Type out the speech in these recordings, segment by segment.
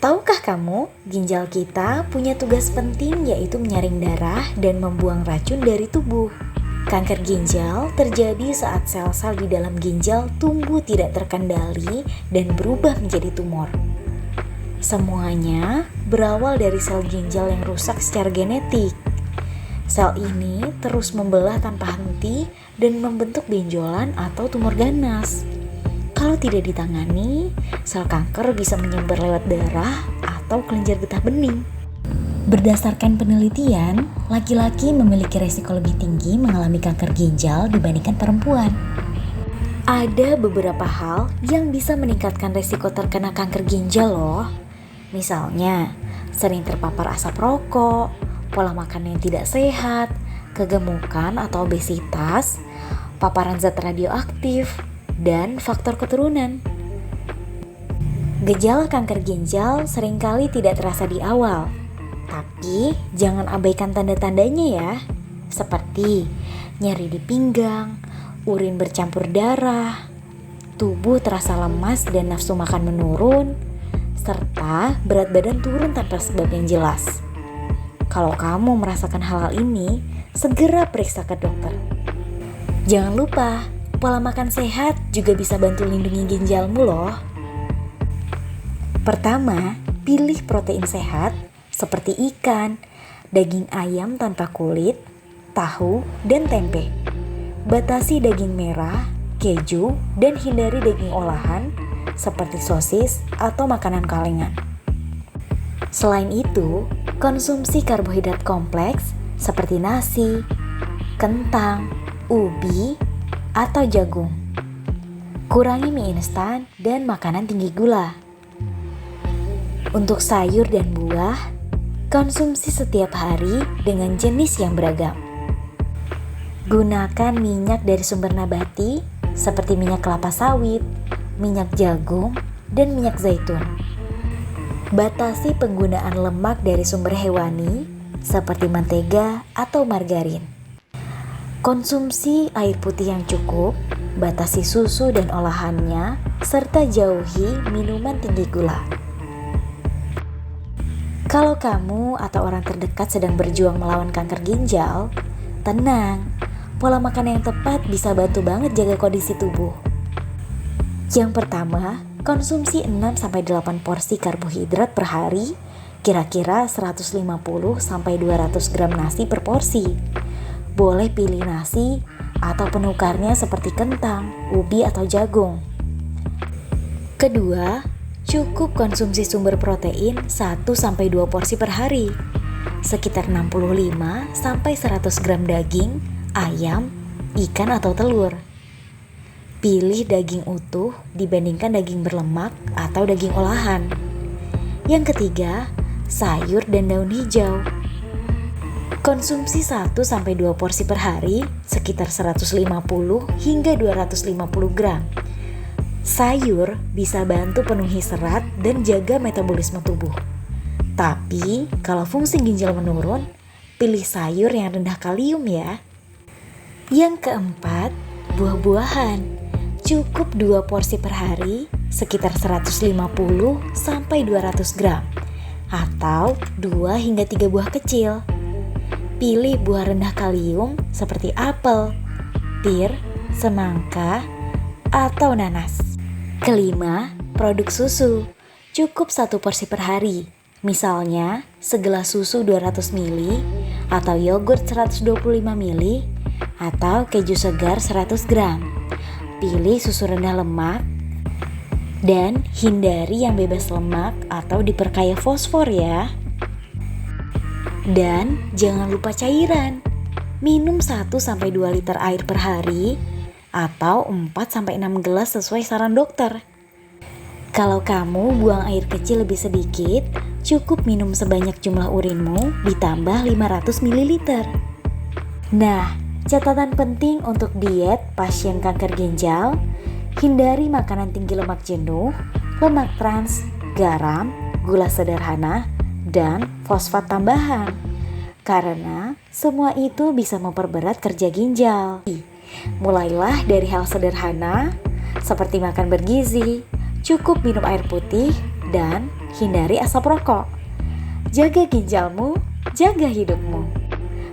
Tahukah kamu, ginjal kita punya tugas penting yaitu menyaring darah dan membuang racun dari tubuh. Kanker ginjal terjadi saat sel-sel di dalam ginjal tumbuh tidak terkendali dan berubah menjadi tumor. Semuanya berawal dari sel ginjal yang rusak secara genetik. Sel ini terus membelah tanpa henti dan membentuk benjolan atau tumor ganas. Kalau tidak ditangani, sel kanker bisa menyebar lewat darah atau kelenjar getah bening. Berdasarkan penelitian, laki-laki memiliki resiko lebih tinggi mengalami kanker ginjal dibandingkan perempuan. Ada beberapa hal yang bisa meningkatkan resiko terkena kanker ginjal loh. Misalnya, sering terpapar asap rokok, pola makan yang tidak sehat, kegemukan atau obesitas, paparan zat radioaktif, dan faktor keturunan. Gejala kanker ginjal seringkali tidak terasa di awal, tapi jangan abaikan tanda-tandanya ya, seperti nyeri di pinggang, urin bercampur darah, tubuh terasa lemas dan nafsu makan menurun, serta berat badan turun tanpa sebab yang jelas. Kalau kamu merasakan hal-hal ini, segera periksa ke dokter. Jangan lupa, pola makan sehat juga bisa bantu lindungi ginjalmu loh. Pertama, pilih protein sehat seperti ikan, daging ayam tanpa kulit, tahu, dan tempe. Batasi daging merah, keju, dan hindari daging olahan seperti sosis atau makanan kalengan. Selain itu, konsumsi karbohidrat kompleks seperti nasi, kentang, ubi, atau jagung. Kurangi mie instan dan makanan tinggi gula. Untuk sayur dan buah, konsumsi setiap hari dengan jenis yang beragam. Gunakan minyak dari sumber nabati seperti minyak kelapa sawit, minyak jagung, dan minyak zaitun. Batasi penggunaan lemak dari sumber hewani seperti mentega atau margarin. Konsumsi air putih yang cukup, batasi susu dan olahannya, serta jauhi minuman tinggi gula. Kalau kamu atau orang terdekat sedang berjuang melawan kanker ginjal, tenang, pola makan yang tepat bisa bantu banget jaga kondisi tubuh. Yang pertama, konsumsi 6-8 porsi karbohidrat per hari, kira-kira 150-200 gram nasi per porsi. Boleh pilih nasi atau penukarnya seperti kentang, ubi, atau jagung. Kedua, cukup konsumsi sumber protein 1-2 porsi per hari, sekitar 65-100 gram daging, ayam, ikan, atau telur. Pilih daging utuh dibandingkan daging berlemak atau daging olahan. Yang ketiga, sayur dan daun hijau. Konsumsi 1-2 porsi per hari, sekitar 150 hingga 250 gram. Sayur bisa bantu penuhi serat dan jaga metabolisme tubuh. Tapi, kalau fungsi ginjal menurun, pilih sayur yang rendah kalium ya. Yang keempat, buah-buahan. Cukup 2 porsi per hari, sekitar 150-200 gram. Atau 2 hingga 3 buah kecil. Pilih buah rendah kalium seperti apel, pir, semangka, atau nanas. Kelima, produk susu. Cukup 1 porsi per hari. Misalnya, segelas susu 200 ml, atau yogurt 125 ml, atau keju segar 100 gram. Pilih susu rendah lemak, dan hindari yang bebas lemak atau diperkaya fosfor ya. Dan jangan lupa cairan. Minum 1-2 liter air per hari atau 4-6 gelas sesuai saran dokter. Kalau kamu buang air kecil lebih sedikit, cukup minum sebanyak jumlah urinmu ditambah 500 ml. Nah, catatan penting untuk diet pasien kanker ginjal, hindari makanan tinggi lemak jenuh, lemak trans, garam, gula sederhana, dan fosfat tambahan. Karena semua itu bisa memperberat kerja ginjal. Mulailah dari hal sederhana seperti makan bergizi, cukup minum air putih, dan hindari asap rokok. Jaga ginjalmu, jaga hidupmu.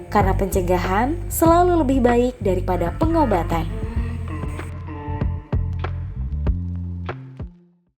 Karena pencegahan selalu lebih baik daripada pengobatan.